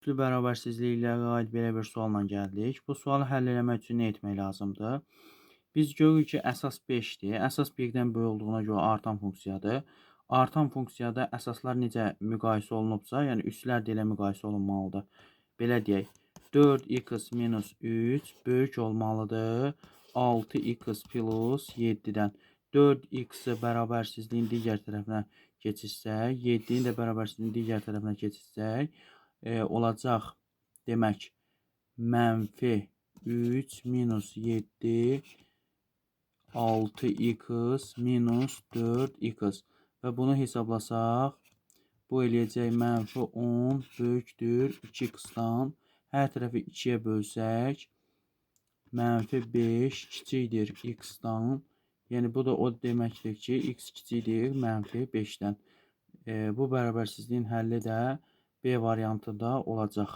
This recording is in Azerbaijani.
Üslü bərabərsizliyi ilə aid belə bir sualla gəldik. Bu sualı həll etmək üçün nə etmək lazımdır? Biz görürük ki, əsas 5-dir. Əsas 1-dən böyük olduğuna görə artan funksiyadır. Artan funksiyada əsaslar necə müqayisə olunubsa, yəni üslər də elə müqayisə olunmalıdır. Belə deyək, 4x minus 3 böyük olmalıdır 6x plus 7-dən. 4x-i bərabərsizliyin digər tərəfinə keçirsək, 7-nin də bərabərsizliyin digər tərəfinə keçirsək, olacaq demək mənfi 3 minus 7 6x minus 4x və bunu hesablasaq bu eləyəcək mənfi 10 böyükdür 2x-dan, hər tərəfi 2-yə bölsək mənfi 5 kiçikdir x-dan, yəni bu da o deməkdir ki, x kiçikdir mənfi 5-dən. Bu bərabərsizliyin həlli də B variantında olacaq.